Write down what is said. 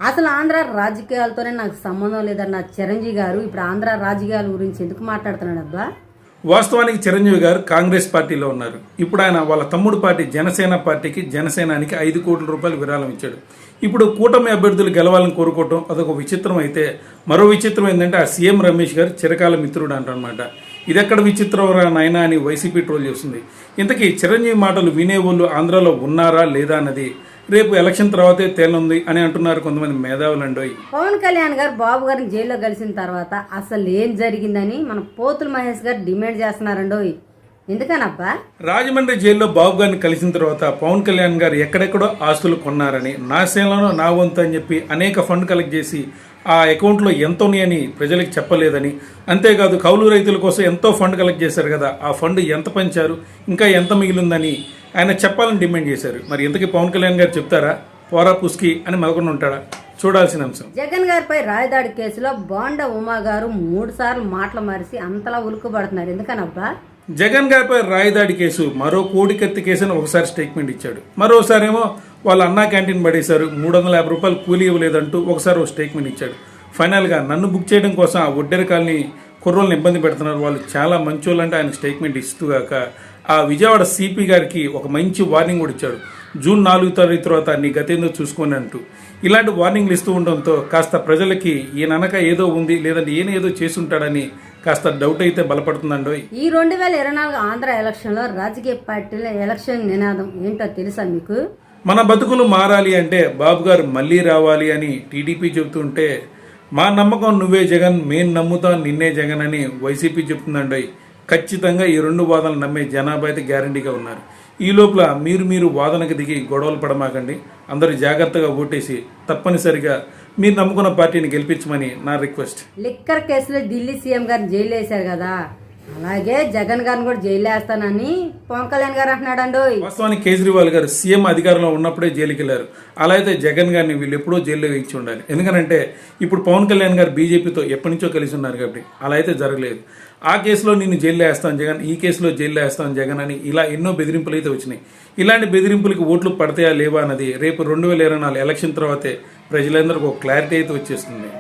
అసలు ఆంధ్ర రాజకీయాలతోనే నాకు సంబంధం లేదన్న చిరంజీవి గారు ఇప్పుడు ఆంధ్ర రాజకీయాల గురించి ఎందుకు మాట్లాడుతున్నాడు అబ్బా? వాస్తవానికి చిరంజీవి గారు కాంగ్రెస్ పార్టీలో ఉన్నారు. ఇప్పుడు ఆయన వాళ్ళ తమ్ముడు పార్టీ జనసేన పార్టీకి జనసేనానికి 5 కోట్ల రూపాయలు విరాళం ఇచ్చాడు. ఇప్పుడు కూటమి అభ్యర్థులు గెలవాలని కోరుకోవటం అదొక విచిత్రం అయితే, మరో విచిత్రం ఏంటంటే ఆ సీఎం రమేష్ గారు చిరకాల మిత్రుడు అంటనమాట. ఇదెక్కడ విచిత్రం నాయనా అని వైసీపీ ట్రోల్ చేస్తుంది. ఇంతకీ చిరంజీవి మాటలు వినేవాళ్ళు ఆంధ్రాలో ఉన్నారా లేదా అన్నది రేపు ఎలక్షన్ తర్వాతే తేలుంది అని అంటున్నారు కొంతమంది మేధావులండోయ్. పవన్ కళ్యాణ్ గారు బాబు గారిని జైల్లో కలిసిన తర్వాత అసలు ఏం జరిగిందని మన పోతుల మహేష్ గారు డిమాండ్ చేస్తున్నారండోయ్. ఎందుకనబ్బా? రాజమండ్రి జైల్లో బాబు గారిని కలిసిన తర్వాత పవన్ కళ్యాణ్ గారు ఎక్కడెక్కడో ఆస్తులు కొన్నారని, నా సేనలో నా వంతు అని చెప్పి అనేక ఫండ్ కలెక్ట్ చేసి ఆ అకౌంట్లో ఎంత ఉన్నాయని ప్రజలకు చెప్పలేదని, అంతేకాదు కౌలు రైతుల కోసం ఎంతో ఫండ్ కలెక్ట్ చేశారు కదా, ఆ ఫండ్ ఎంత పంచారు, ఇంకా ఎంత మిగిలిందని ఆయన చెప్పాలని డిమాండ్ చేశారు. మరి ఇంతకీ పవన్ కళ్యాణ్ గారు చెప్తారా? పోరా పుస్కి అని మగకుండా ఉంటాడా? చూడాల్సిన అంశం. జగన్ గారిపై రాయదాడి కేసులో బోండా ఉమా గారు 3 సార్లు మాటలు మారిసి అంతలా ఉలుకుబడుతున్నారు. ఎందుకనబ్బా? జగన్ గారిపై రాయదాడి కేసు మరో కోడికత్తి కేసు అని ఒకసారి స్టేట్మెంట్ ఇచ్చాడు. మరోసారేమో వాళ్ళ అన్నా క్యాంటీన్ పడేశారు, 350 రూపాయలు కూలీ ఇవ్వలేదంటూ ఒకసారి ఒక స్టేట్మెంట్ ఇచ్చాడు. ఫైనల్గా నన్ను బుక్ చేయడం కోసం ఆ ఒడ్డెర కాలనీ కుర్రోళ్ళని ఇబ్బంది పెడుతున్నారు, వాళ్ళు చాలా మంచోళ్ళు అంటే ఆయన స్టేట్మెంట్ ఇస్తూగాక ఆ విజయవాడ సిపి గారికి ఒక మంచి వార్నింగ్ కూడా ఇచ్చాడు. జూన్ 4 తారీఖు తర్వాత నీ గతేందో చూసుకొని అంటూ ఇలాంటి వార్నింగ్లు ఇస్తూ ఉండడంతో కాస్త ప్రజలకి ఈయననక ఏదో ఉంది లేదంటే ఈయన ఏదో చేసుంటాడని కాస్త డౌట్ అయితే బలపడుతుందండో. ఈ 2024 ఆంధ్ర ఎలక్షన్ లో రాజకీయ పార్టీల ఎలక్షన్ నినాదం ఏంటో తెలుసా మీకు? మన బతుకులు మారాలి అంటే బాబు గారు మళ్ళీ రావాలి అని టీడీపీ చెబుతుంటే, మా నమ్మకం నువ్వే జగన్, మేం నమ్ముతాం నిన్నే జగన్ అని వైసీపీ చెప్తుందండోయ్. ఖచ్చితంగా ఈ 2 వాదనలు నమ్మే జనాభా అయితే గ్యారంటీగా ఉన్నారు. ఈ లోపల మీరు వాదనకు దిగి గొడవలు పడమాకండి. అందరూ జాగ్రత్తగా ఓటేసి తప్పనిసరిగా మీరు నమ్ముకున్న పార్టీని గెలిపించమని నా రిక్వెస్ట్. లిక్కర్ కేసులో ఢిల్లీ సీఎం గారిని జైలు వేశారు కదా, అలాగే జగన్ గారిని కూడా జైలు వేస్తానని పవన్ కళ్యాణ్ గారు అంటున్నాడు. వాస్తవానికి కేజ్రీవాల్ గారు సీఎం అధికారంలో ఉన్నప్పుడే జైలుకి వెళ్ళారు. అలా అయితే జగన్ గారిని వీళ్ళు ఎప్పుడో జైల్లో వేయించి ఉండాలి. ఎందుకంటే ఇప్పుడు పవన్ కళ్యాణ్ గారు బీజేపీతో ఎప్పటి నుంచో కలిసి ఉన్నారు కాబట్టి అలా అయితే జరగలేదు. ఆ కేసులో నిన్ను జైల్లో వేస్తాను జగన్, ఈ కేసులో జైల్లో వేస్తాను జగన్ అని ఇలా ఎన్నో బెదిరింపులు అయితే వచ్చినాయి. ఇలాంటి బెదిరింపులకి ఓట్లు పడతాయా లేవా అన్నది రేపు 2024 ఎలక్షన్ తర్వాతే ప్రజలందరికీ ఒక క్లారిటీ అయితే వచ్చేస్తుంది.